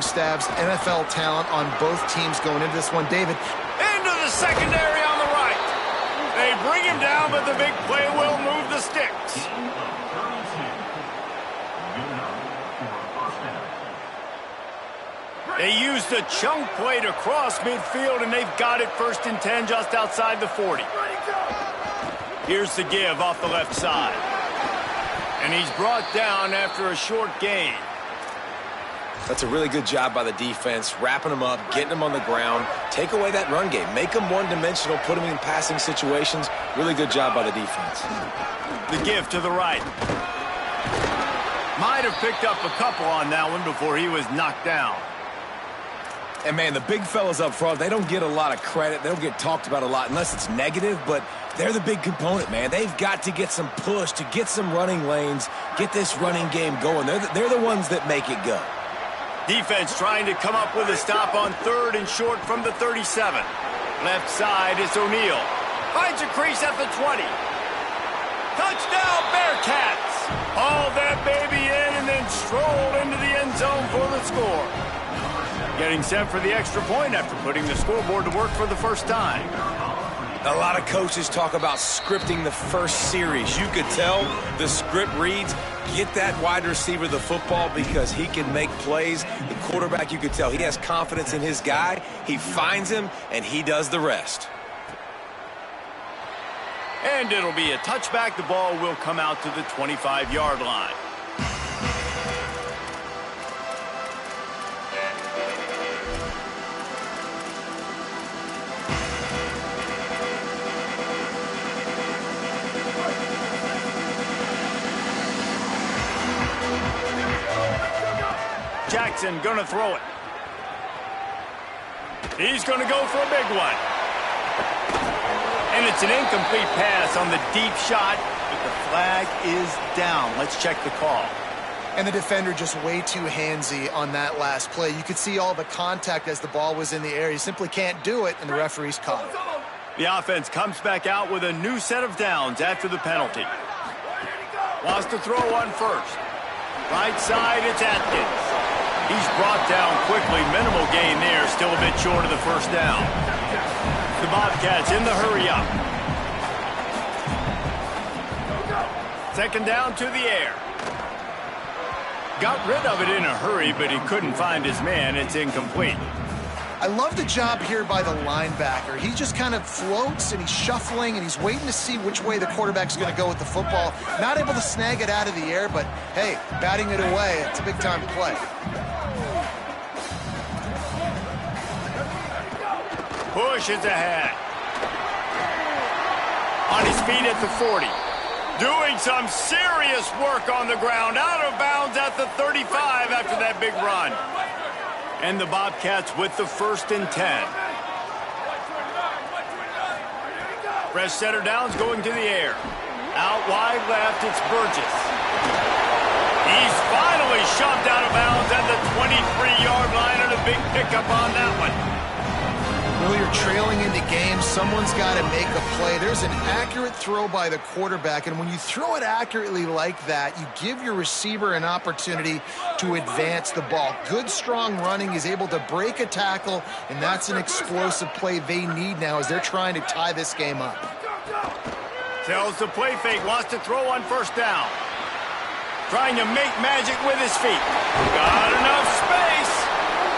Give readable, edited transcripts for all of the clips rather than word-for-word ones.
stabs, NFL talent on both teams going into this one. David. Into the secondary on the right. They bring him down, but the big play will move the sticks. They used the chunk play to cross midfield, and they've got it 1st and 10 just outside the 40. Here's the give off the left side. And he's brought down after a short gain. That's a really good job by the defense, wrapping them up, getting them on the ground. Take away that run game. Make them one-dimensional, put them in passing situations. Really good job by the defense. The give to the right. Might have picked up a couple on that one before he was knocked down. And, man, the big fellas up front, they don't get a lot of credit. They don't get talked about a lot unless it's negative, but they're the big component, man. They've got to get some push, to get some running lanes, get this running game going. They're the ones that make it go. Defense trying to come up with a stop on 3rd and short from the 37. Left side is O'Neal. Finds a crease at the 20. Touchdown, Bearcats! Haul that baby in and then stroll into the end zone for the score. Getting set for the extra point after putting the scoreboard to work for the first time. A lot of coaches talk about scripting the first series. You could tell the script reads, get that wide receiver the football because he can make plays. The quarterback, you could tell, he has confidence in his guy. He finds him, and he does the rest. And it'll be a touchback. The ball will come out to the 25-yard line. Jackson gonna throw it. He's gonna go for a big one. And it's an incomplete pass on the deep shot, but the flag is down. Let's check the call. And the defender just way too handsy on that last play. You could see all the contact as the ball was in the air. He simply can't do it, and the referee's caught it. The offense comes back out with a new set of downs after the penalty. Wants to throw on first. Right side, it's Atkins. He's brought down quickly. Minimal gain there. Still a bit short of the first down. The Bobcats in the hurry up. 2nd down to the air. Got rid of it in a hurry, but he couldn't find his man. It's incomplete. I love the job here by the linebacker. He just kind of floats, and he's shuffling, and he's waiting to see which way the quarterback's going to go with the football. Not able to snag it out of the air, but, hey, batting it away, it's a big-time play. Pushes ahead. On his feet at the 40. Doing some serious work on the ground. Out of bounds at the 35 after that big run. And the Bobcats with the 1st and 10. Fresh center downs going to the air. Out wide left, it's Burgess. He's finally shoved out of bounds at the 23-yard line, and a big pickup on that one. Well, you're trailing into games. Someone's got to make a play. There's an accurate throw by the quarterback, and when you throw it accurately like that, you give your receiver an opportunity to advance the ball. Good, strong running. He's able to break a tackle, and that's an explosive play they need now as they're trying to tie this game up. Tells the play fake, wants to throw on 1st down. Trying to make magic with his feet. Got enough space.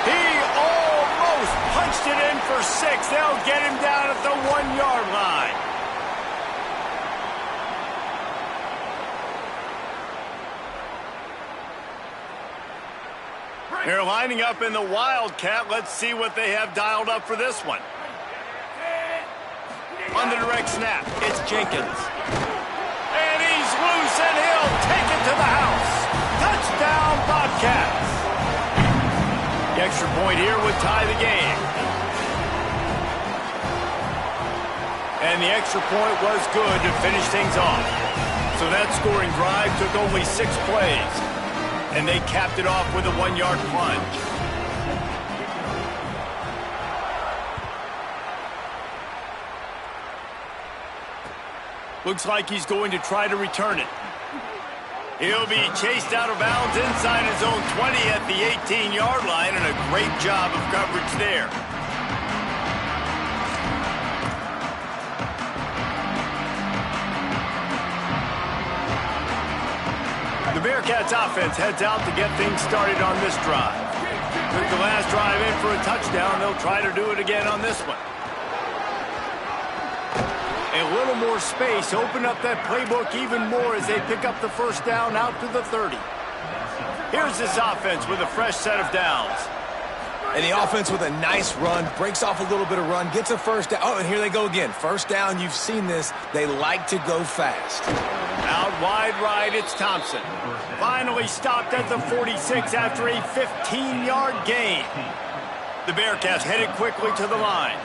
He almost punched it in for 6. They'll get him down at the 1-yard line. They're lining up in the Wildcat. Let's see what they have dialed up for this one. On the direct snap, it's Jenkins. And he's loose, and he'll take it to the house. Touchdown, Bobcats. The extra point here would tie the game. And the extra point was good to finish things off. So that scoring drive took only 6 plays. And they capped it off with a 1-yard plunge. Looks like he's going to try to return it. He'll be chased out of bounds inside his own 20 at the 18-yard line, and a great job of coverage there. The Bearcats offense heads out to get things started on this drive. Took the last drive in for a touchdown. They'll try to do it again on this one. A little more space, open up that playbook even more as they pick up the first down out to the 30. Here's this offense with a fresh set of downs. And the offense with a nice run, breaks off a little bit of run, gets a first down. Oh, and here they go again. First down, you've seen this. They like to go fast. Out wide right, it's Thompson. Finally stopped at the 46 after a 15-yard gain. The Bearcats headed quickly to the line.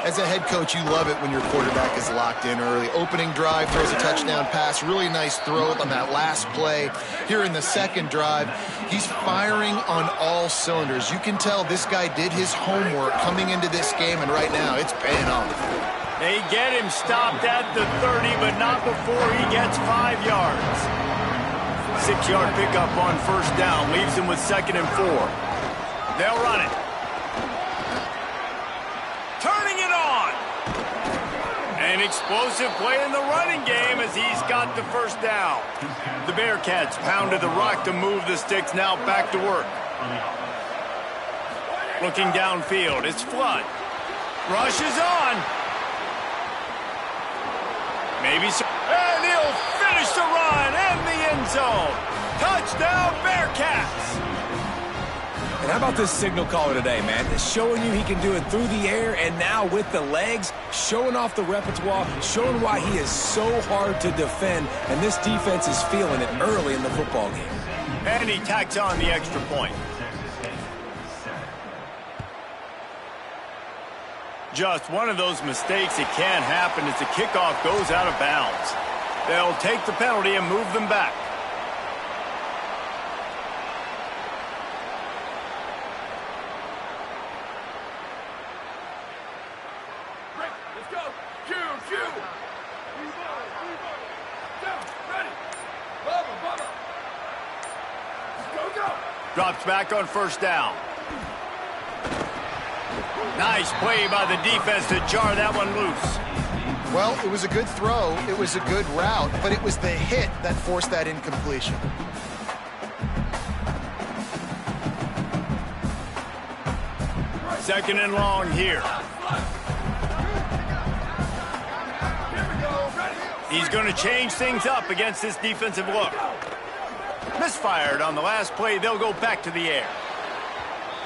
As a head coach, you love it when your quarterback is locked in early. Opening drive, throws a touchdown pass. Really nice throw on that last play. Here in the second drive, he's firing on all cylinders. You can tell this guy did his homework coming into this game, and right now it's paying off. They get him stopped at the 30, but not before he gets 5 yards. 6-yard pickup on first down leaves him with 2nd and 4. They'll run it. Turning it on. An explosive play in the running game as he's got the first down. The Bearcats pounded the rock to move the sticks, now back to work. Looking downfield, it's Flood. Rushes on. Maybe so. And he'll finish the run in the end zone. Touchdown, Bearcats. And how about this signal caller today, man? It's showing you he can do it through the air and now with the legs, showing off the repertoire, showing why he is so hard to defend, and this defense is feeling it early in the football game. And he tacks on the extra point. Just one of those mistakes that can happen as the kickoff goes out of bounds. They'll take the penalty and move them back. Drops back on first down. Nice play by the defense to jar that one loose. Well, it was a good throw. It was a good route, but it was the hit that forced that incompletion. Second and long here. He's going to change things up against this defensive look. Misfired on the last play. They'll go back to the air.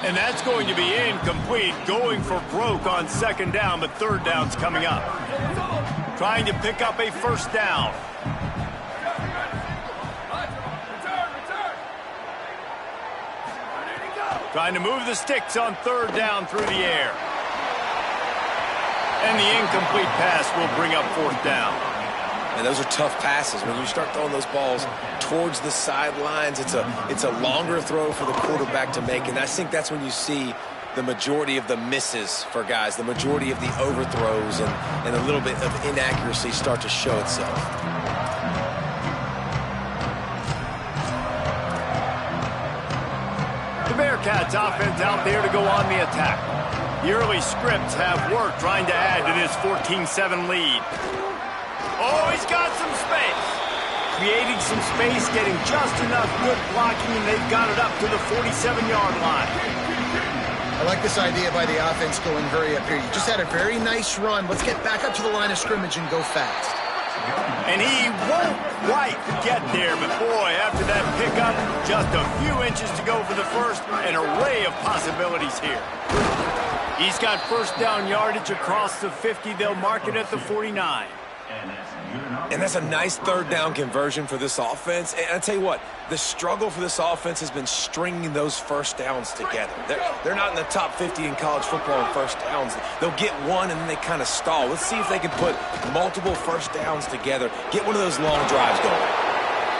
And that's going to be incomplete. Going for broke on second down, but third down's coming up. Trying to pick up a first down. Trying to move the sticks on third down through the air. And the incomplete pass will bring up fourth down. And those are tough passes. When you start throwing those balls towards the sidelines, it's a longer throw for the quarterback to make. And I think that's when you see the majority of the misses for guys, the majority of the overthrows and a little bit of inaccuracy start to show itself. The Bearcats offense out there to go on the attack. The early scripts have worked trying to add to this 14-7 lead. Oh, he's got some space. Creating some space, getting just enough good blocking, and they've got it up to the 47-yard line. I like this idea by the offense going hurry up here. You just had a very nice run. Let's get back up to the line of scrimmage and go fast. And he won't quite get there, but boy, after that pickup, just a few inches to go for the first, an array of possibilities here. He's got first down yardage across the 50. They'll mark it at the 49. And that's a nice third down conversion for this offense. And I tell you what, the struggle for this offense has been stringing those first downs together. They're not in the top 50 in college football in first downs. They'll get one and then they kind of stall. Let's see if they can put multiple first downs together, get one of those long drives going.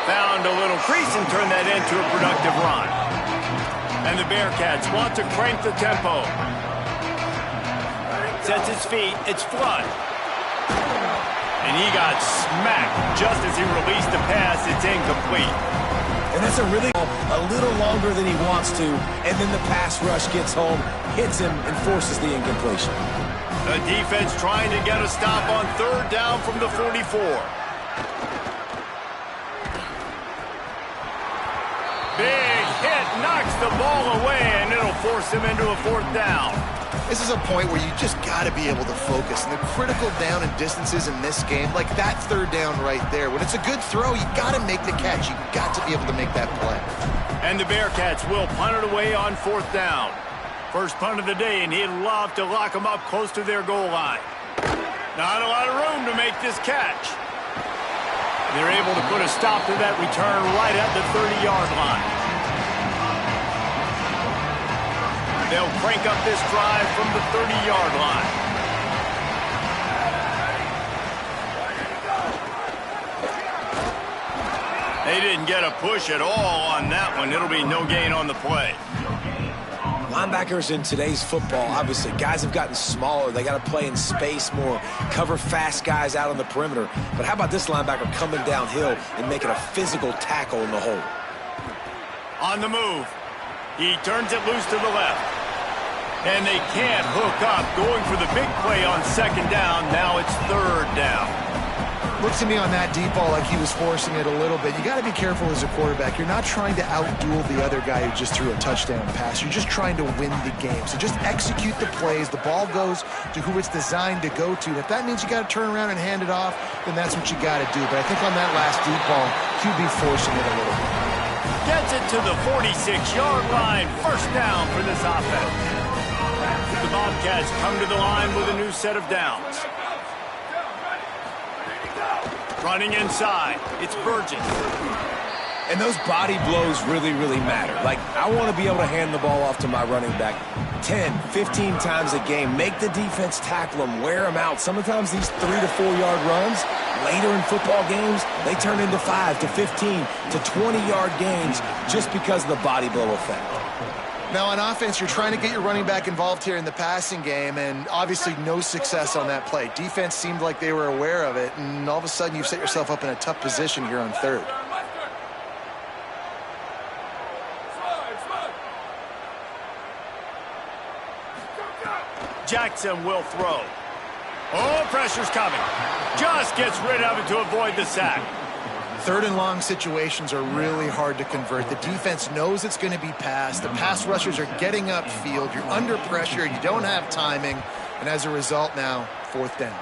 Found a little crease and turned that into a productive run. And the Bearcats want to crank the tempo. Sets his feet. It's Flood. And he got smacked just as he released the pass. It's incomplete. And that's a little longer than he wants to, and then the pass rush gets home, hits him, and forces the incompletion. The defense trying to get a stop on third down from the 44. Big hit, knocks the ball away, and it'll force him into a fourth down. This is a point where you just got to be able to focus. And the critical down and distances in this game, like that third down right there, when it's a good throw, you got to make the catch. You got to be able to make that play. And the Bearcats will punt it away on fourth down. First punt of the day, and he'd love to lock them up close to their goal line. Not a lot of room to make this catch. They're able to put a stop to that return right at the 30-yard line. They'll crank up this drive from the 30-yard line. They didn't get a push at all on that one. It'll be no gain on the play. Linebackers in today's football, obviously, guys have gotten smaller. They got to play in space more, cover fast guys out on the perimeter. But how about this linebacker coming downhill and making a physical tackle in the hole? On the move. He turns it loose to the left. And they can't hook up, going for the big play on second down. Now it's third down. Looks to me on that deep ball like he was forcing it a little bit. You got to be careful as a quarterback. You're not trying to outduel the other guy who just threw a touchdown pass. You're just trying to win the game. So just execute the plays. The ball goes to who it's designed to go to. And if that means you got to turn around and hand it off, then that's what you got to do. But I think on that last deep ball, QB forcing it a little bit. Gets it to the 46-yard line. First down for this offense. The Bobcats come to the line with a new set of downs. Running inside, it's Burgess. And those body blows really, really matter. Like, I want to be able to hand the ball off to my running back 10, 15 times a game. Make the defense tackle them, wear them out. Sometimes these 3 to 4 yard runs, later in football games, they turn into 5 to 15 to 20-yard games just because of the body blow effect. Now, on offense, you're trying to get your running back involved here in the passing game, and obviously no success on that play. Defense seemed like they were aware of it, and all of a sudden you've set yourself up in a tough position here on third. Jackson will throw. Oh, pressure's coming. Just gets rid of it to avoid the sack. Third and long situations are really hard to convert. The defense knows it's going to be passed. The pass rushers are getting upfield. You're under pressure. You don't have timing. And as a result now, fourth down.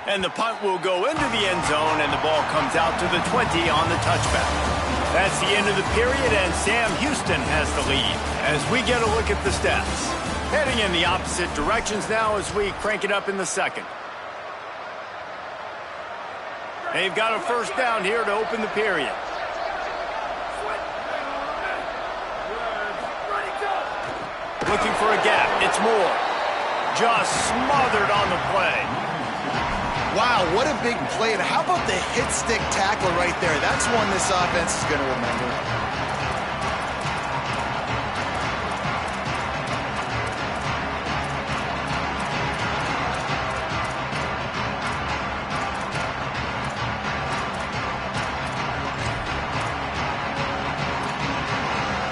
And the punt will go into the end zone, and the ball comes out to the 20 on the touchback. That's the end of the period, and Sam Houston has the lead as we get a look at the stats. Heading in the opposite directions now as we crank it up in the second. They've got a first down here to open the period. Looking for a gap. It's Moore. Just smothered on the play. Wow, what a big play. And how about the hit stick tackle right there? That's one this offense is going to remember.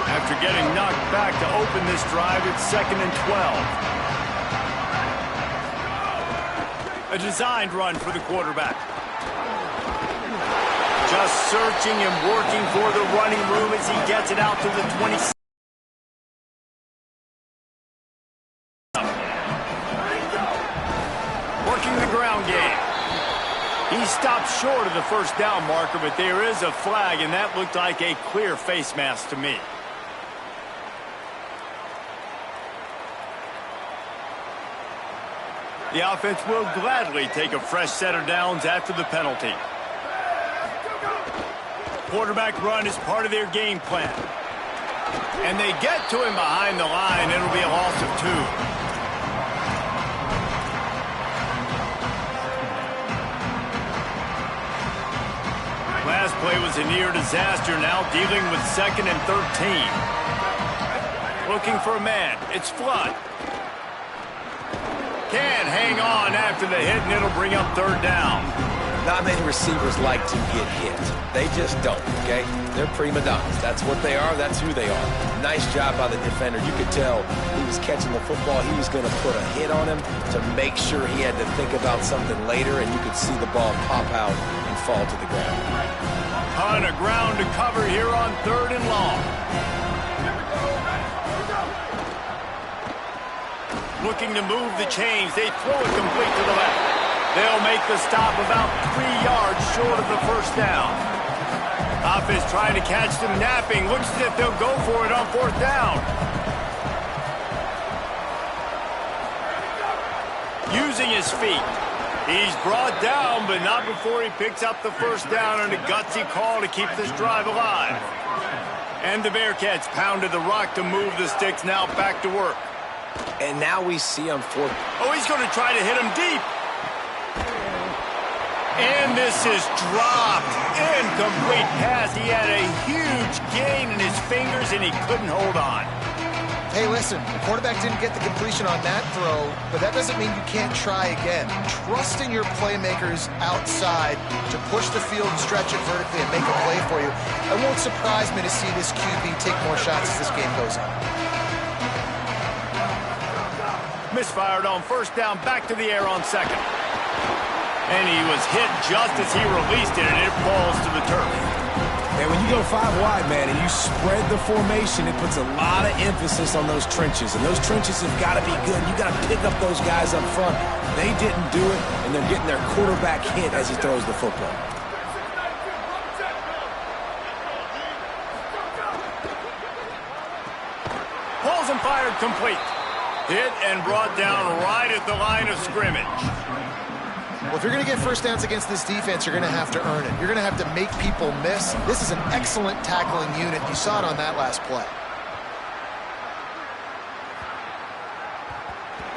After getting knocked back to open this drive, it's 2nd and 12. A designed run for the quarterback. Just searching and working for the running room as he gets it out to the 26. Working the ground game. He stopped short of the first down marker, but there is a flag, and that looked like a clear face mask to me. The offense will gladly take a fresh set of downs after the penalty. Quarterback run is part of their game plan. And they get to him behind the line. It'll be a loss of 2. Last play was a near disaster, now dealing with 2nd and 13. Looking for a man. It's Flood. Can't hang on after the hit, and it'll bring up third down. Not many receivers like to get hit. They just don't, okay? They're prima donnas. That's what they are. That's who they are. Nice job by the defender. You could tell he was catching the football. He was going to put a hit on him to make sure he had to think about something later, and you could see the ball pop out and fall to the ground. Ton of ground to cover here on third and long. Looking to move the chains. They throw it complete to the left. They'll make the stop about 3 yards short of the first down. Offense trying to catch them napping. Looks as if they'll go for it on fourth down. Using his feet. He's brought down, but not before he picks up the first down on a gutsy call to keep this drive alive. And the Bearcats pounded the rock to move the sticks, now back to work. And now we see him fourth. Oh, he's going to try to hit him deep. And this is dropped. Incomplete pass. He had a huge gain in his fingers, and he couldn't hold on. Hey, listen, the quarterback didn't get the completion on that throw, but that doesn't mean you can't try again. Trust in your playmakers outside to push the field and stretch it vertically and make a play for you. It won't surprise me to see this QB take more shots as this game goes on. Misfired on first down, back to the air on second. And he was hit just as he released it, and it falls to the turf. And when you go 5 wide, man, and you spread the formation, it puts a lot of emphasis on those trenches. And those trenches have got to be good. You got to pick up those guys up front. They didn't do it, and they're getting their quarterback hit as he throws the football. Pulls and fired complete. Hit and brought down right at the line of scrimmage. Well, if you're going to get first downs against this defense, you're going to have to earn it. You're going to have to make people miss. This is an excellent tackling unit. You saw it on that last play.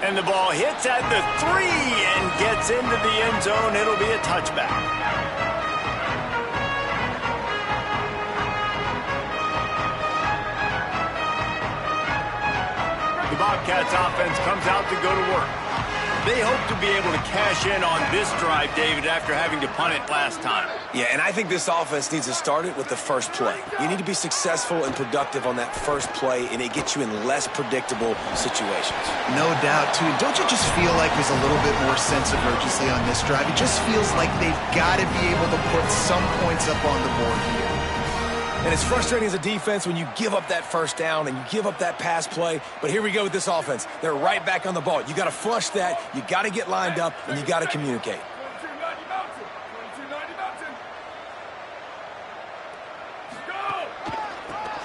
And the ball hits at the 3 and gets into the end zone. It'll be a touchback. The Bobcats offense comes out to go to work. They hope to be able to cash in on this drive, David, after having to punt it last time. Yeah, and I think this offense needs to start it with the first play. You need to be successful and productive on that first play, and it gets you in less predictable situations. No doubt, too. Don't you just feel like there's a little bit more sense of urgency on this drive? It just feels like they've got to be able to put some points up on the board here. And it's frustrating as a defense when you give up that first down and you give up that pass play. But here we go with this offense. They're right back on the ball. You got to flush that. You got to get lined up, and you got to communicate.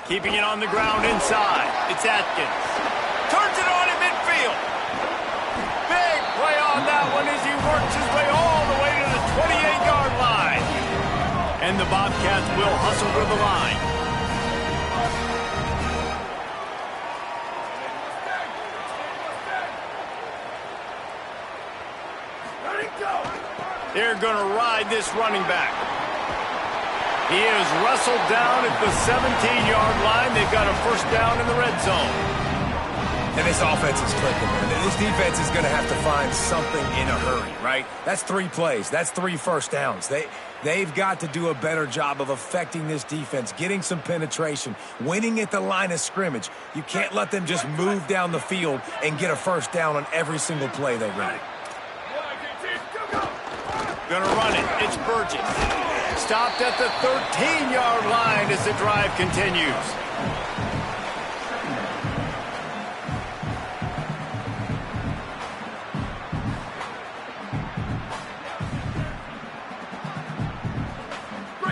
Keeping it on the ground inside. It's Atkins. Turns it on in midfield. Big play on that one as he works his way all the way to the 28-yard line. And the Bobcats will hustle to the line. They're going to ride this running back. He is wrestled down at the 17-yard line. They've got a first down in the red zone. And this offense is clicking, man. This defense is going to have to find something in a hurry, right? That's 3 plays. That's 3 first downs. They've got to do a better job of affecting this defense, getting some penetration, winning at the line of scrimmage. You can't let them just move down the field and get a first down on every single play they run. Gonna run it. It's Burgess. Stopped at the 13-yard line as the drive continues.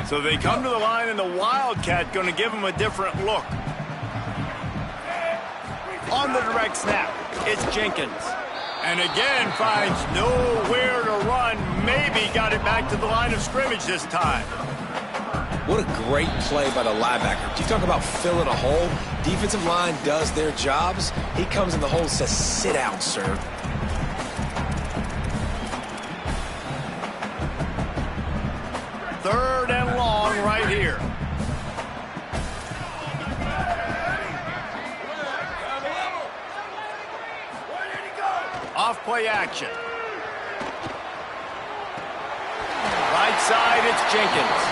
So they come to the line, and the Wildcat going to give them a different look. On the direct snap, it's Jenkins. And again finds nowhere to run. Maybe got it back to the line of scrimmage this time. What a great play by the linebacker. You talk about filling a hole. Defensive line does their jobs. He comes in the hole and says, sit out, sir. Third and long right here. Off play action. Right side, it's Jenkins.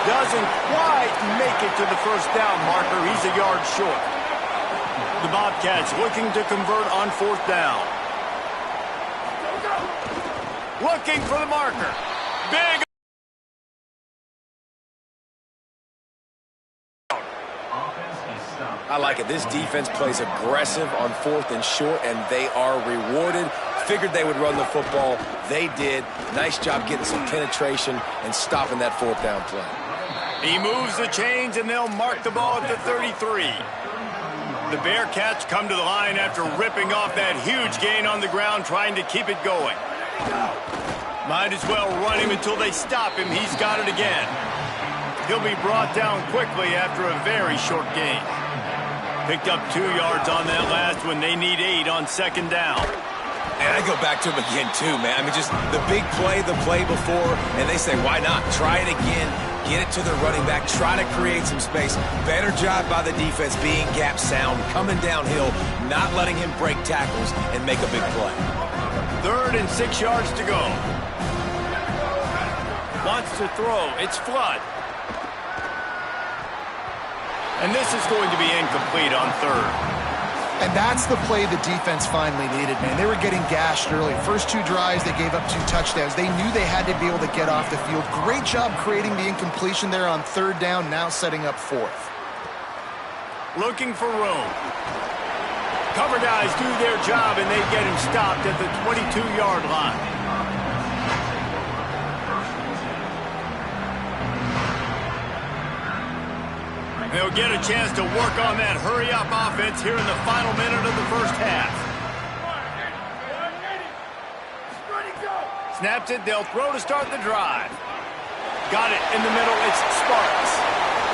Doesn't quite make it to the first down marker. He's a yard short. The Bobcats looking to convert on 4th down. Looking for the marker. Big. I like it. This defense plays aggressive on 4th and short, and they are rewarded. Figured they would run the football. They did. Nice job getting some penetration and stopping that 4th down play. He moves the chains, and they'll mark the ball at the 33. The Bearcats come to the line after ripping off that huge gain on the ground, trying to keep it going. Might as well run him until they stop him. He's got it again. He'll be brought down quickly after a very short gain. Picked up 2 yards on that last one. They need 8 on 2nd down. And I go back to him again, too, man. I mean, just the big play, the play before, and they say, why not? Try it again. Get it to the running back. Try to create some space. Better job by the defense being gap sound, coming downhill, not letting him break tackles and make a big play. 3rd and 6 yards to go. Wants to throw. It's Flood. And this is going to be incomplete on 3rd. And that's the play the defense finally needed, man. They were getting gashed early. First 2 drives, they gave up 2 touchdowns. They knew they had to be able to get off the field. Great job creating the incompletion there on 3rd down, now setting up 4th. Looking for room. Cover guys do their job, and they get him stopped at the 22-yard line. They'll get a chance to work on that hurry-up offense here in the final minute of the first half. Snaps it, they'll throw to start the drive. Got it in the middle, it's Sparks.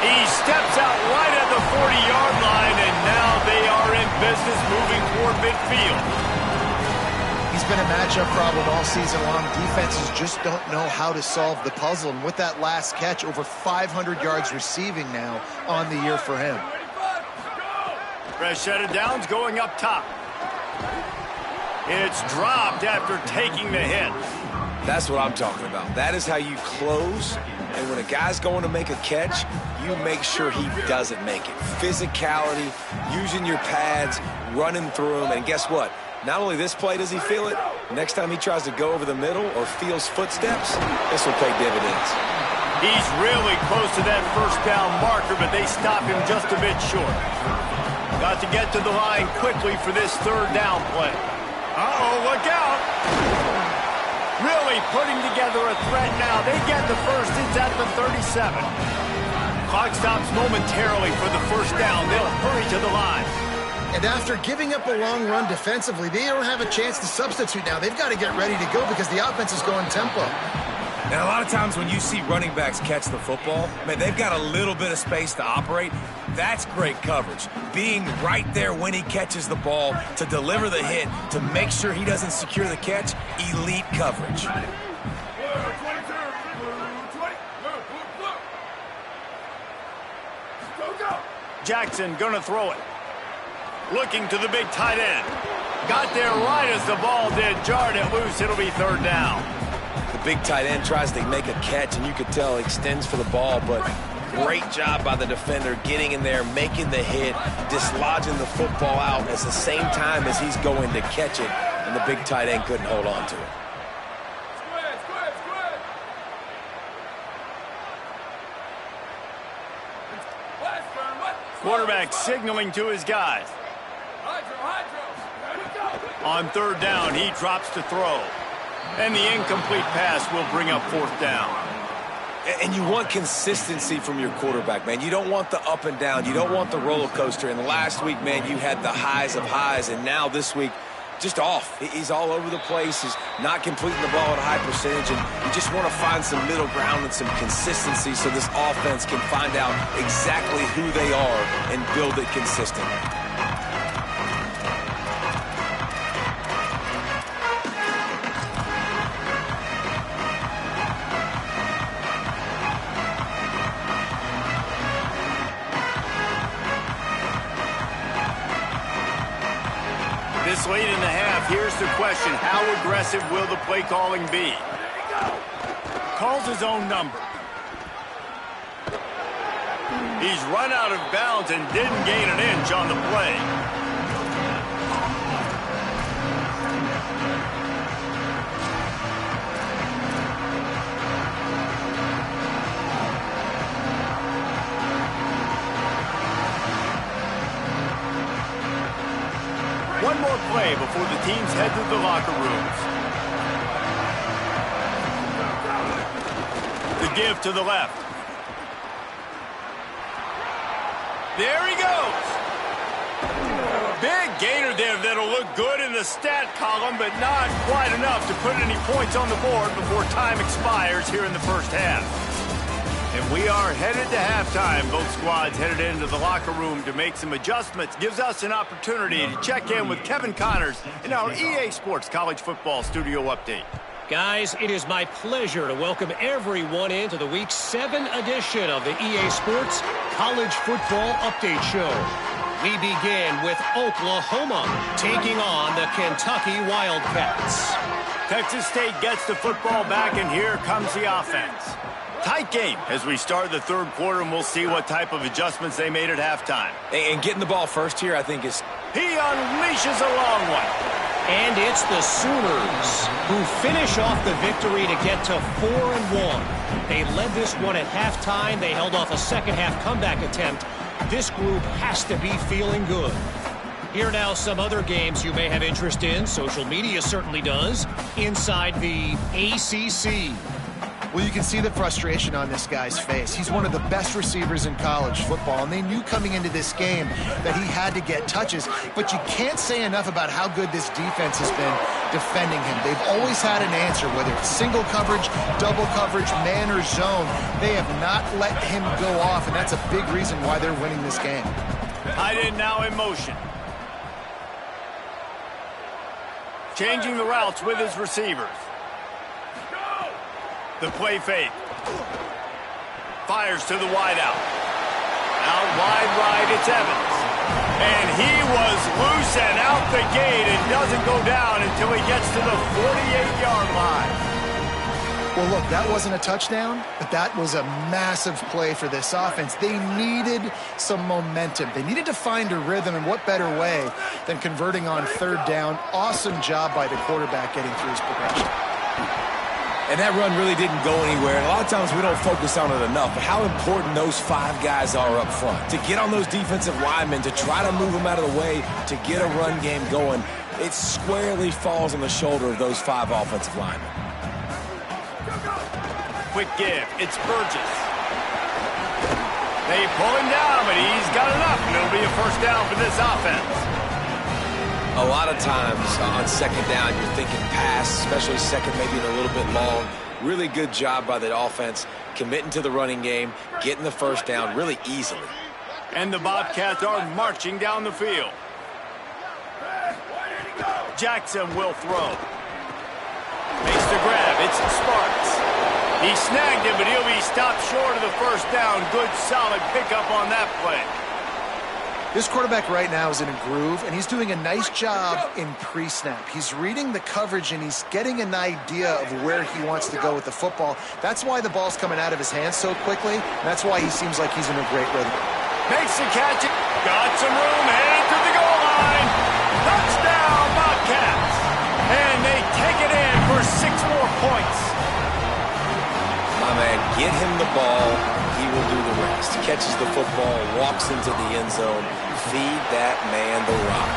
He steps out right at the 40-yard line, and now they are in business moving toward midfield. He's been a matchup problem all season long. Defenses just don't know how to solve the puzzle. And with that last catch, over 500 yards receiving now on the year for him. Fresh set of downs going up top. It's dropped after taking the hit. That's what I'm talking about. That is how you close. And when a guy's going to make a catch, you make sure he doesn't make it. Physicality, using your pads, running through them. And guess what? Not only this play does he feel it, next time he tries to go over the middle or feels footsteps, this will pay dividends. He's really close to that first down marker, but they stop him just a bit short. Got to get to the line quickly for this 3rd down play. Uh-oh, look out. Really putting together a threat now. They get the first. It's at the 37. Clock stops momentarily for the first down. They'll hurry to the line. And after giving up a long run defensively, they don't have a chance to substitute now. They've got to get ready to go because the offense is going tempo. And a lot of times when you see running backs catch the football, man, they've got a little bit of space to operate. That's great coverage. Being right there when he catches the ball to deliver the hit, to make sure he doesn't secure the catch, elite coverage. Jackson gonna throw it. Looking to the big tight end. Got there right as the ball did. Jarred it loose. It'll be 3rd down. The big tight end tries to make a catch, and you could tell he extends for the ball, but great job by the defender getting in there, making the hit, dislodging the football out at the same time as he's going to catch it, and the big tight end couldn't hold on to it. Quarterback signaling to his guys. On 3rd down, he drops to throw. And the incomplete pass will bring up 4th down. And you want consistency from your quarterback, man. You don't want the up and down. You don't want the roller coaster. And last week, man, you had the highs of highs. And now this week, just off. He's all over the place. He's not completing the ball at a high percentage. And you just want to find some middle ground and some consistency so this offense can find out exactly who they are and build it consistently. This late in the half, here's the question. How aggressive will the play calling be? Calls his own number. He's run out of bounds and didn't gain an inch on the play. One more play before the teams head to the locker rooms. The give to the left. There he goes. Big gainer there that'll look good in the stat column, but not quite enough to put any points on the board before time expires here in the first half. And we are headed to halftime. Both squads headed into the locker room to make some adjustments. Gives us an opportunity to check in with Kevin Connors in our EA Sports College Football Studio Update. Guys, it is my pleasure to welcome everyone into the Week 7 edition of the EA Sports College Football Update Show. We begin with Oklahoma taking on the Kentucky Wildcats. Texas State gets the football back, and here comes the offense. Tight game as we start the third quarter, and we'll see what type of adjustments they made at halftime. And getting the ball first here, I think, is... He unleashes a long one. And it's the Sooners who finish off the victory to get to 4-1. They led this one at halftime. They held off a second-half comeback attempt. This group has to be feeling good. Here now some other games you may have interest in. Social media certainly does. Inside the ACC. Well, you can see the frustration on this guy's face. He's one of the best receivers in college football, and they knew coming into this game that he had to get touches, but you can't say enough about how good this defense has been defending him. They've always had an answer, whether it's single coverage, double coverage, man or zone. They have not let him go off, and that's a big reason why they're winning this game. Tight end now in motion. Changing the routes with his receivers. The play fake. Fires to the wideout. Out wide right, it's Evans. And he was loose and out the gate and doesn't go down until he gets to the 48-yard line. Well, look, that wasn't a touchdown, but that was a massive play for this offense. They needed some momentum. They needed to find a rhythm, and what better way than converting on third down. Awesome job by the quarterback getting through his progression. And that run really didn't go anywhere. And a lot of times we don't focus on it enough, but how important those five guys are up front. To get on those defensive linemen, to try to move them out of the way, to get a run game going, it squarely falls on the shoulder of those five offensive linemen. Quick give. It's Burgess. They pull him down, but he's got enough, and it'll be a first down for this offense. A lot of times on second down, you're thinking pass, especially second, maybe a little bit long. Really good job by the offense, committing to the running game, getting the first down really easily. And the Bobcats are marching down the field. Jackson will throw. Makes the grab. It's Sparks. He snagged him, but he'll be stopped short of the first down. Good, solid pickup on that play. This quarterback right now is in a groove, and he's doing a nice job in pre-snap. He's reading the coverage, and he's getting an idea of where he wants to go with the football. That's why the ball's coming out of his hands so quickly, and that's why he seems like he's in a great rhythm. Makes the catch. Got some room, headed to the goal line. Touchdown, Bobcats. And they take it in for 6 more points. My man, get him the ball. He will do the rest. Catches the football, walks into the end zone. Feed that man the rock.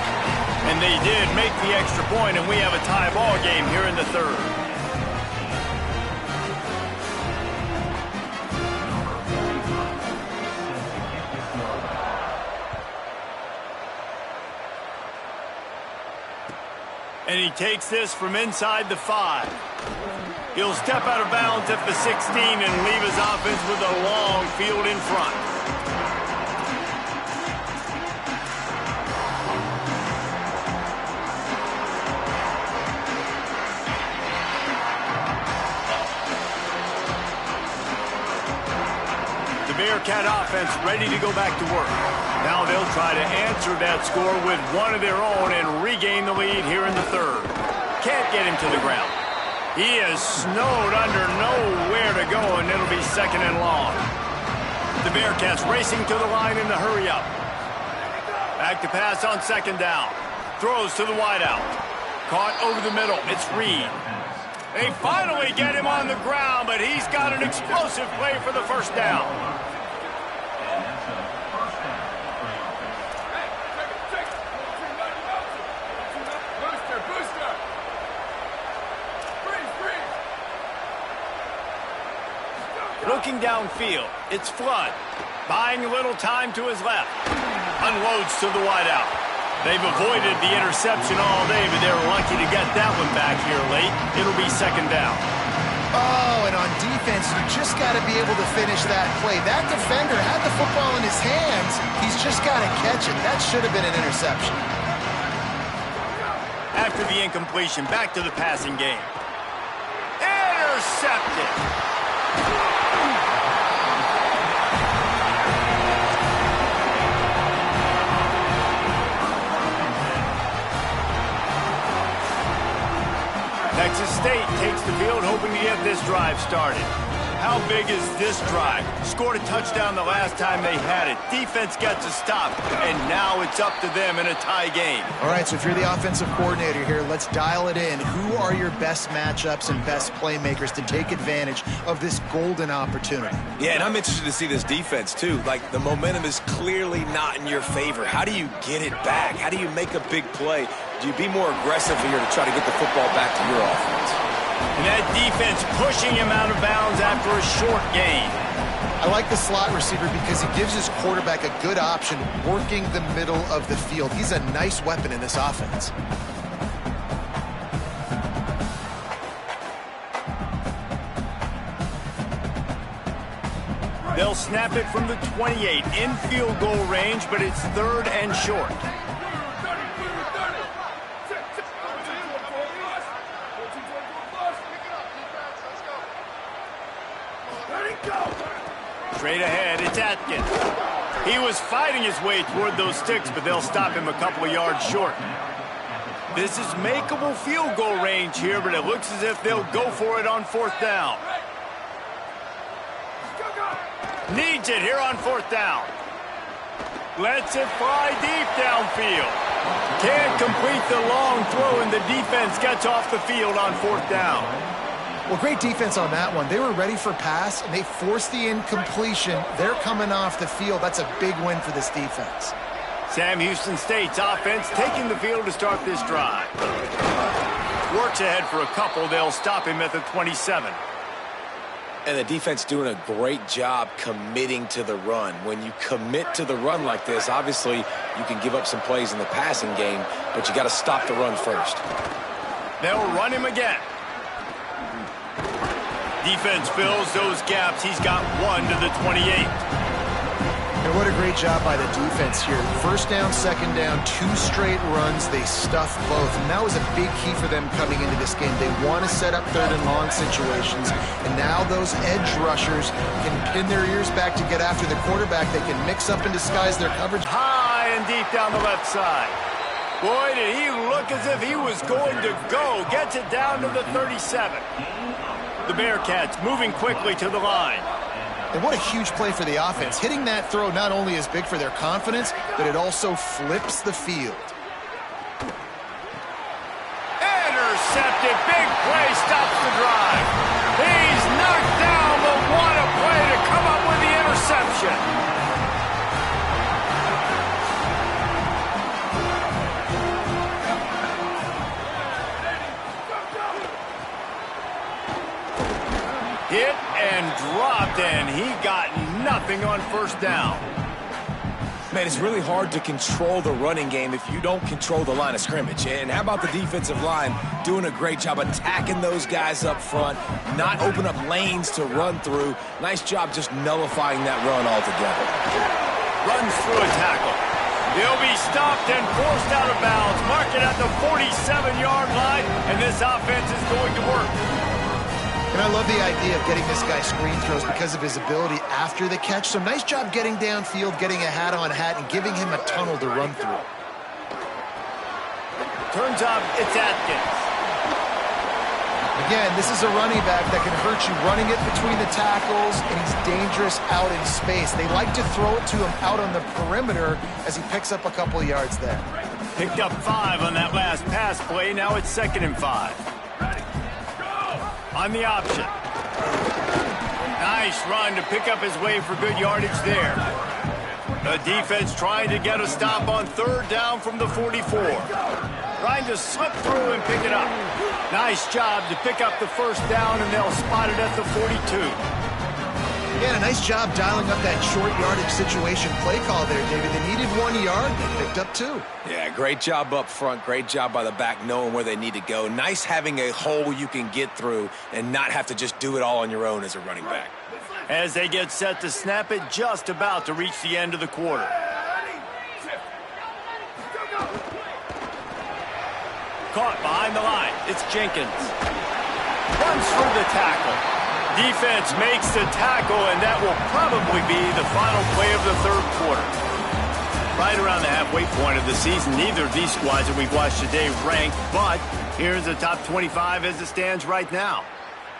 And they did make the extra point, and we have a tie ball game here in the third. And he takes this from inside the 5. He'll step out of bounds at the 16 and leave his offense with a long field in front. The Bearcat offense ready to go back to work. Now they'll try to answer that score with one of their own and regain the lead here in the third. Can't get him to the ground. He is snowed under, nowhere to go, and it'll be second and long. The Bearcats racing to the line in the hurry up. Back to pass on second down. Throws to the wideout. Caught over the middle. It's Reed. They finally get him on the ground, but he's got an explosive play for the first down. Looking downfield, it's Flood. Buying a little time to his left. Unloads to the wideout. They've avoided the interception all day, but they're lucky to get that one back here late. It'll be second down. Oh, and on defense, you just got to be able to finish that play. That defender had the football in his hands. He's just got to catch it. That should have been an interception. After the incompletion, back to the passing game. Intercepted. Texas State takes the field, hoping to get this drive started. How big is this drive? Scored a touchdown the last time they had it. Defense gets a stop, and now it's up to them in a tie game. All right, so if you're the offensive coordinator here, let's dial it in. Who are your best matchups and best playmakers to take advantage of this golden opportunity? Yeah, and I'm interested to see this defense, too. Like, the momentum is clearly not in your favor. How do you get it back? How do you make a big play? Do you be more aggressive here to try to get the football back to your offense? And that defense pushing him out of bounds after a short gain. I like the slot receiver because he gives his quarterback a good option working the middle of the field. He's a nice weapon in this offense. They'll snap it from the 28 in field goal range, but it's third and short. Straight ahead, it's Atkins. He was fighting his way toward those sticks, but they'll stop him a couple of yards short. This is makeable field goal range here, but it looks as if they'll go for it on fourth down. Needs it here on fourth down. Lets it fly deep downfield. Can't complete the long throw, and the defense gets off the field on fourth down. Well, great defense on that one. They were ready for pass, and they forced the incompletion. They're coming off the field. That's a big win for this defense. Sam Houston State's offense taking the field to start this drive. Works ahead for a couple. They'll stop him at the 27. And the defense doing a great job committing to the run. When you commit to the run like this, obviously you can give up some plays in the passing game, but you got to stop the run first. They'll run him again. Defense fills those gaps. He's got one to the 28. And what a great job by the defense here. First down, second down, 2 straight runs. They stuffed both. And that was a big key for them coming into this game. They want to set up third and long situations. And now those edge rushers can pin their ears back to get after the quarterback. They can mix up and disguise their coverage. High and deep down the left side. Boy, did he look as if he was going to go. Gets it down to the 37. The Bearcats moving quickly to the line. And what a huge play for the offense. Hitting that throw not only is big for their confidence, but it also flips the field. Intercepted. Big play stops the drive. He's knocked down, but what a play to come up with the interception. Hit and dropped, and he got nothing on first down. Man, it's really hard to control the running game if you don't control the line of scrimmage. And how about the defensive line doing a great job attacking those guys up front, not open up lanes to run through. Nice job just nullifying that run altogether. Runs through a tackle. He'll be stopped and forced out of bounds. Mark it at the 47-yard line, and this offense is going to work. And I love the idea of getting this guy screen throws because of his ability after the catch. So nice job getting downfield, getting a hat-on-hat, and giving him a tunnel to run through. Turns up, it's Atkins. Again, this is a running back that can hurt you running it between the tackles, and he's dangerous out in space. They like to throw it to him out on the perimeter as he picks up a couple of yards there. Picked up 5 on that last pass play. Now it's 2nd and 5. On the option. Nice run to pick up his way for good yardage there. The defense trying to get a stop on 3rd down from the 44. Trying to slip through and pick it up. Nice job to pick up the 1st down, and they'll spot it at the 42. Yeah, a nice job dialing up that short yardage situation play call there, David. They needed 1 yard. They picked up 2. Yeah, great job up front. Great job by the back knowing where they need to go. Nice having a hole you can get through and not have to just do it all on your own as a running back. As they get set to snap it, just about to reach the end of the quarter. Caught behind the line. It's Jenkins. Runs through the tackle. Defense makes the tackle, and that will probably be the final play of the 3rd quarter. Right around the halfway point of the season, neither of these squads that we've watched today ranked, but here's the top 25 as it stands right now.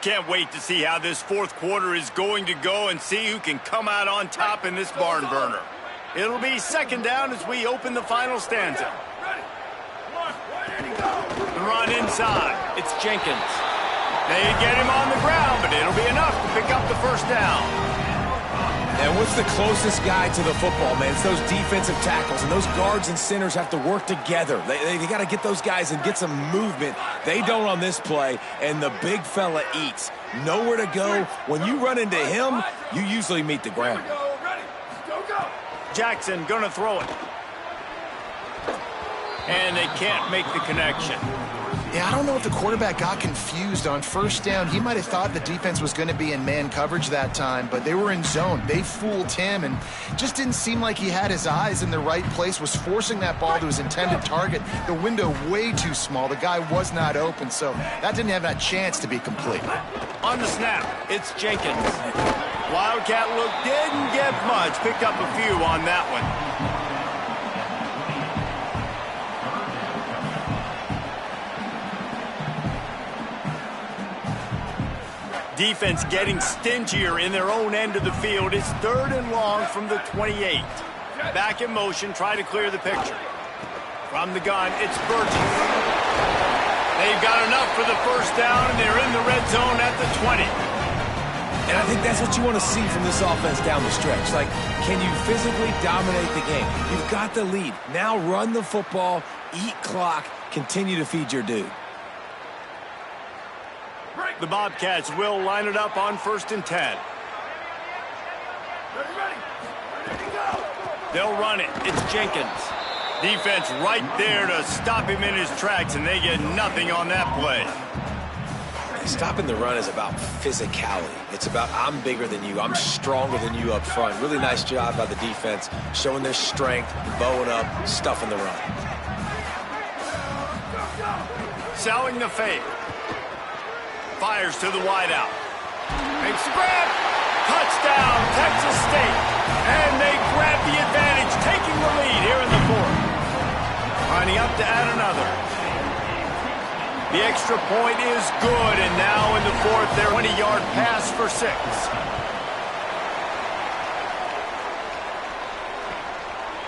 Can't wait to see how this 4th quarter is going to go and see who can come out on top in this barn burner. It'll be 2nd down as we open the final stanza. The run inside. It's Jenkins. They get him on the ground, but it'll be enough to pick up the 1st down. And what's the closest guy to the football, man? It's those defensive tackles, and those guards and centers have to work together. They got to get those guys and get some movement. They don't on this play, and the big fella eats. Nowhere to go. When you run into him, you usually meet the ground. Jackson gonna throw it. And they can't make the connection. Yeah, I don't know if the quarterback got confused on 1st down. He might have thought the defense was going to be in man coverage that time, but they were in zone. They fooled him, and just didn't seem like he had his eyes in the right place, was forcing that ball to his intended target. The window way too small. The guy was not open, so that didn't have that chance to be complete. On the snap, it's Jenkins. Wildcat look didn't get much. Picked up a few on that one. Defense getting stingier in their own end of the field. It's 3rd and long from the 28. Back in motion, try to clear the picture. From the gun, it's Burgess. They've got enough for the 1st down, and they're in the red zone at the 20. And I think that's what you want to see from this offense down the stretch. Like, can you physically dominate the game? You've got the lead. Now run the football, eat clock, continue to feed your dude. The Bobcats will line it up on 1st and 10. They'll run it. It's Jenkins. Defense right there to stop him in his tracks, and they get nothing on that play. Stopping the run is about physicality. It's about I'm bigger than you. I'm stronger than you up front. Really nice job by the defense, showing their strength, bowing up, stuffing the run. Selling the fake. Fires to the wideout. Big scrap. Touchdown, Texas State. And they grab the advantage, taking the lead here in the 4th. Lining up to add another. The extra point is good, and now in the 4th, their 20-yard pass for 6.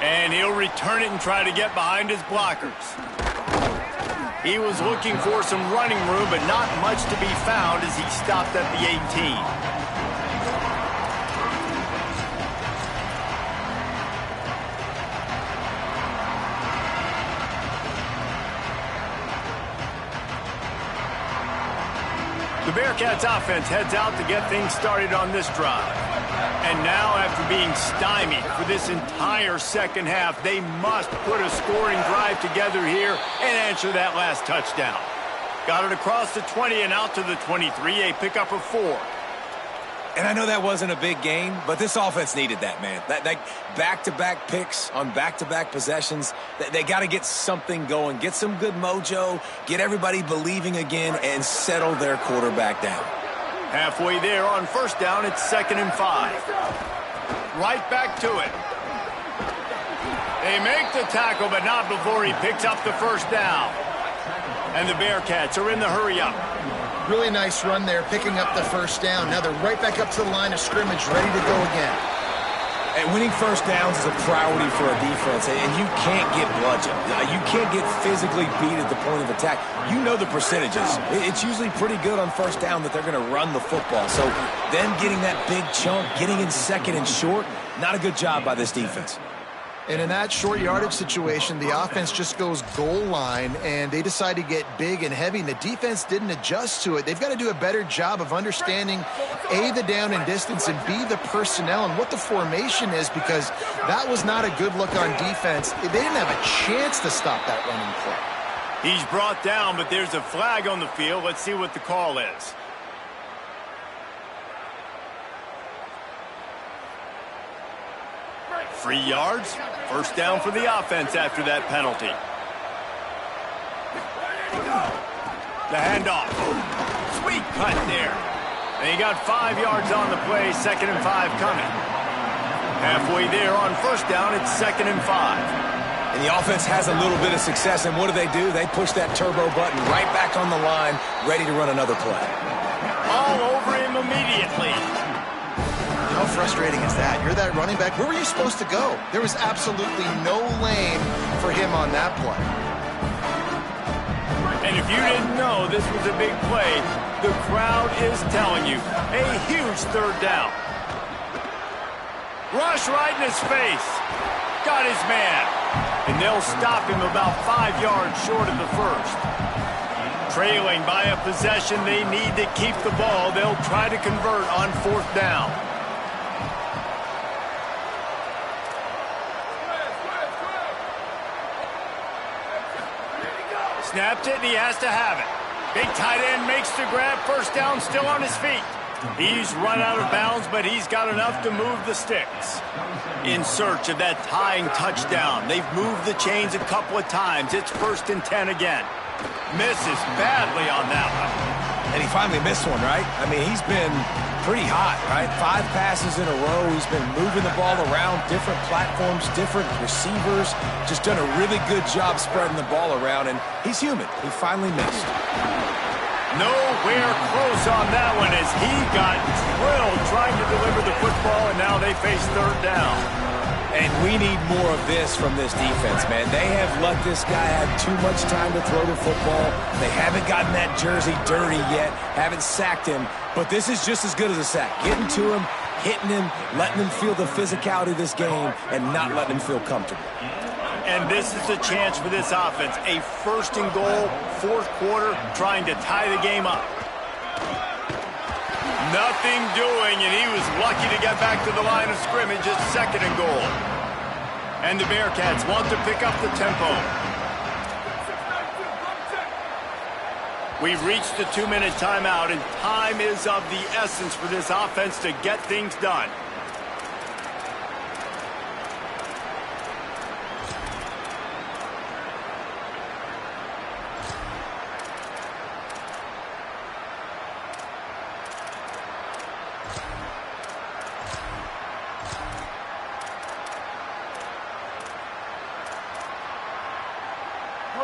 And he'll return it and try to get behind his blockers. He was looking for some running room, but not much to be found as he stopped at the 18. The Bearcats offense heads out to get things started on this drive. And now, after being stymied for this entire 2nd half, they must put a scoring drive together here and answer that last touchdown. Got it across the 20 and out to the 23, a pickup of 4. And I know that wasn't a big game, but this offense needed that, man. That back-to-back picks on back-to-back possessions, they got to get something going, get some good mojo, get everybody believing again, and settle their quarterback down. Halfway there on first down, it's 2nd and 5. Right back to it. They make the tackle, but not before he picks up the first down. And the Bearcats are in the hurry-up. Really nice run there, picking up the first down. Now they're right back up to the line of scrimmage, ready to go again. And winning first downs is a priority for a defense, and you can't get bludgeoned. You can't get physically beat at the point of attack. You know the percentages. It's usually pretty good on first down that they're going to run the football. So them getting that big chunk, getting in 2nd and short, not a good job by this defense. And in that short yardage situation, the offense just goes goal line, and they decide to get big and heavy, and the defense didn't adjust to it. They've got to do a better job of understanding, A, the down and distance, and B, the personnel and what the formation is, because that was not a good look on defense. They didn't have a chance to stop that running play. He's brought down, but there's a flag on the field. Let's see what the call is. Free yards. First down for the offense after that penalty. The handoff. Sweet cut there. And he got 5 yards on the play, 2nd and 5 coming. Halfway there on first down, it's 2nd and 5. And the offense has a little bit of success, and what do? They push that turbo button right back on the line, ready to run another play. All over him immediately. How frustrating is that? You're that running back. Where were you supposed to go? There was absolutely no lane for him on that play. And if you didn't know this was a big play, the crowd is telling you. A huge third down. Rush right in his face. Got his man. And they'll stop him about 5 yards short of the first. Trailing by a possession, they need to keep the ball. They'll try to convert on 4th down. Snapped it, and he has to have it. Big tight end makes the grab. First down, still on his feet. He's run out of bounds, but he's got enough to move the sticks. In search of that tying touchdown. They've moved the chains a couple of times. It's 1st and 10 again. Misses badly on that one. And he finally missed one, right? I mean, he's been pretty hot, right? 5 passes in a row. He's been moving the ball around, different platforms, different receivers. Just done a really good job spreading the ball around, and he's human. He finally missed. Nowhere close on that one as he got drilled trying to deliver the football, and now they face 3rd down. And we need more of this from this defense, man. They have let this guy have too much time to throw the football. They haven't gotten that jersey dirty yet, haven't sacked him. But this is just as good as a sack. Getting to him, hitting him, letting him feel the physicality of this game, and not letting him feel comfortable. And this is the chance for this offense. A 1st and goal, 4th quarter, trying to tie the game up. Nothing doing, and he was lucky to get back to the line of scrimmage at 2nd and goal. And the Bearcats want to pick up the tempo. We've reached the 2-minute timeout, and time is of the essence for this offense to get things done.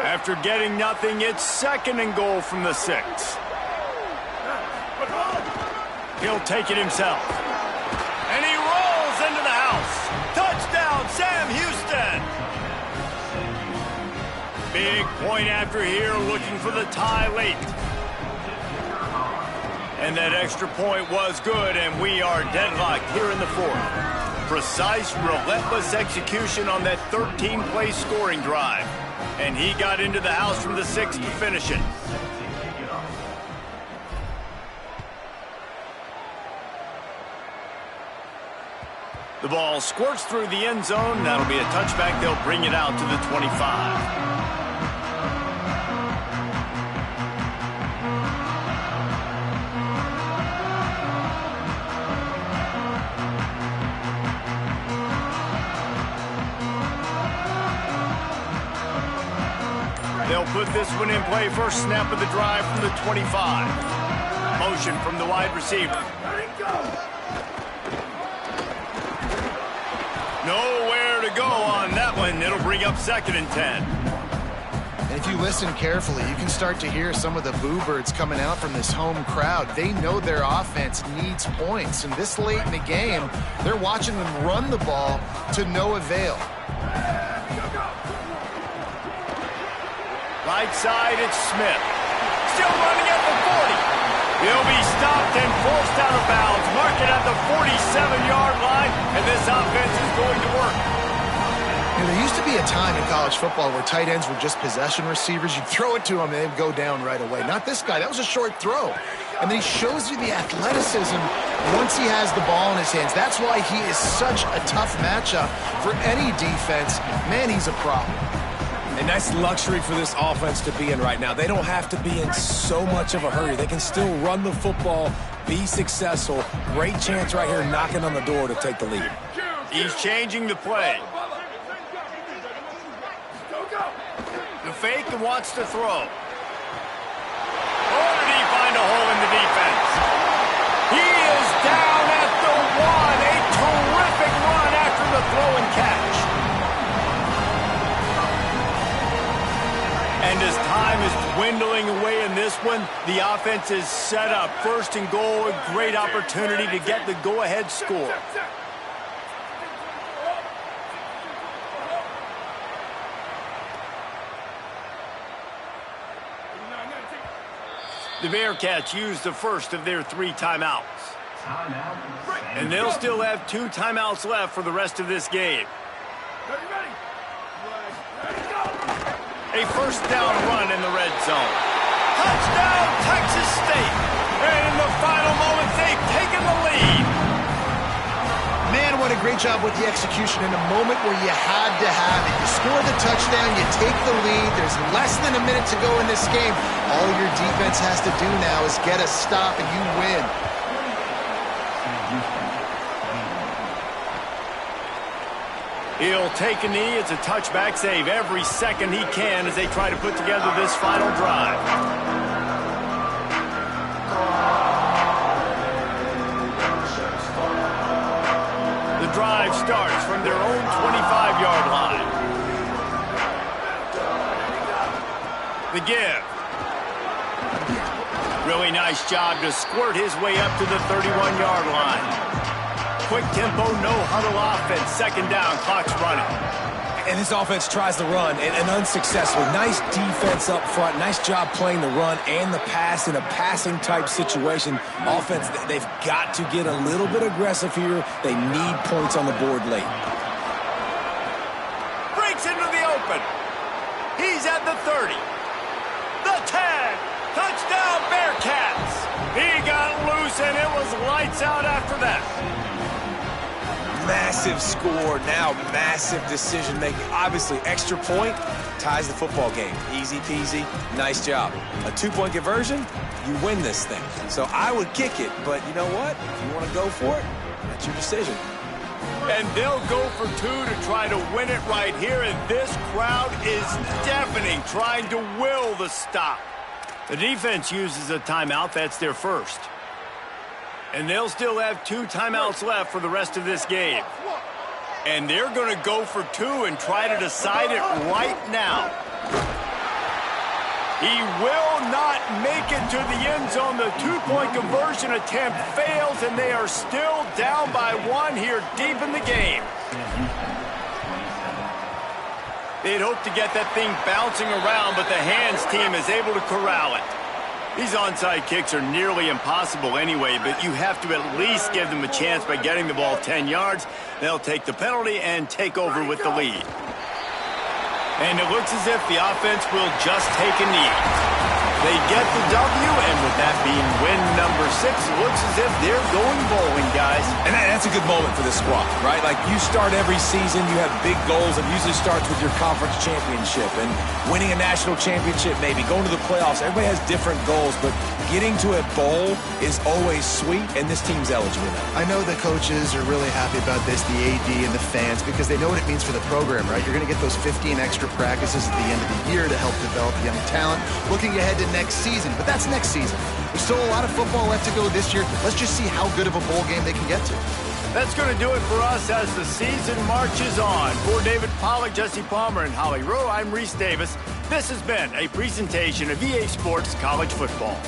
After getting nothing, it's 2nd and goal from the 6. He'll take it himself. And he rolls into the house. Touchdown, Sam Houston. Big point after here, looking for the tie late. And that extra point was good, and we are deadlocked here in the 4th. Precise, relentless execution on that 13-play scoring drive. And he got into the house from the 6 to finish it. The ball squirts through the end zone. That'll be a touchback. They'll bring it out to the 25. They'll put this one in play. First snap of the drive from the 25. Motion from the wide receiver. Nowhere to go on that one. It'll bring up 2nd and 10. And if you listen carefully, you can start to hear some of the boo birds coming out from this home crowd. They know their offense needs points, and this late in the game, they're watching them run the ball to no avail. Right side, it's Smith. Still running at the 40. He'll be stopped and forced out of bounds. Mark it at the 47-yard line, and this offense is going to work. You know, there used to be a time in college football where tight ends were just possession receivers. You'd throw it to them, and they'd go down right away. Not this guy. That was a short throw. And then he shows you the athleticism once he has the ball in his hands. That's why he is such a tough matchup for any defense. Man, he's a problem. A nice luxury for this offense to be in right now. They don't have to be in so much of a hurry. They can still run the football, be successful. Great chance right here knocking on the door to take the lead. He's changing the play. The fake and wants to throw. Oh, did he find a hole in the defense? He is down at the 1. A terrific run after the throw and catch. And as time is dwindling away in this one, the offense is set up. 1st and goal, a great opportunity to get the go-ahead score. The Bearcats use the first of their 3 timeouts. And they'll still have 2 timeouts left for the rest of this game. A 1st down run in the red zone. Touchdown, Texas State. And in the final moments, they've taken the lead. Man, what a great job with the execution in a moment where you had to have it. You score the touchdown, you take the lead. There's less than a minute to go in this game. All your defense has to do now is get a stop and you win. He'll take a knee. It's a touchback save every second he can as they try to put together this final drive. The drive starts from their own 25-yard line. The give. Really nice job to squirt his way up to the 31-yard line. Quick tempo, no huddle offense. 2nd down, clock's running. And this offense tries to run and unsuccessfully. Nice defense up front. Nice job playing the run and the pass in a passing type situation. Offense, they've got to get a little bit aggressive here. They need points on the board late. Breaks into the open. He's at the 30. The 10. Touchdown, Bearcats. He got loose and it was lights out after that. Massive score, now massive decision making. Obviously, extra point ties the football game. Easy peasy, nice job. A 2-point conversion, you win this thing. So I would kick it, but you know what? If you want to go for it, that's your decision. And they'll go for 2 to try to win it right here, and this crowd is deafening, trying to will the stop. The defense uses a timeout. That's their first. And they'll still have 2 timeouts left for the rest of this game. And they're going to go for 2 and try to decide it right now. He will not make it to the end zone. The 2-point conversion attempt fails, and they are still down by 1 here deep in the game. They'd hoped to get that thing bouncing around, but the hands team is able to corral it. These onside kicks are nearly impossible anyway, but you have to at least give them a chance by getting the ball 10 yards. They'll take the penalty and take over with the lead. And it looks as if the offense will just take a knee. They get the W, and with that being win number 6, it looks as if they're going bowling, guys. And that's a good moment for this squad, right? Like, you start every season, you have big goals. It usually starts with your conference championship and winning a national championship, maybe going to the playoffs. Everybody has different goals, but getting to a bowl is always sweet, and this team's eligible now. I know the coaches are really happy about this, the AD and the fans, because they know what it means for the program, right? You're going to get those 15 extra practices at the end of the year to help develop young talent. Looking ahead to next season. But that's next season. There's still a lot of football left to go this year. Let's just see how good of a bowl game they can get to. That's going to do it for us as the season marches on. For David Pollack, Jesse Palmer, and Holly Rowe, I'm Reese Davis. This has been a presentation of EA Sports College Football.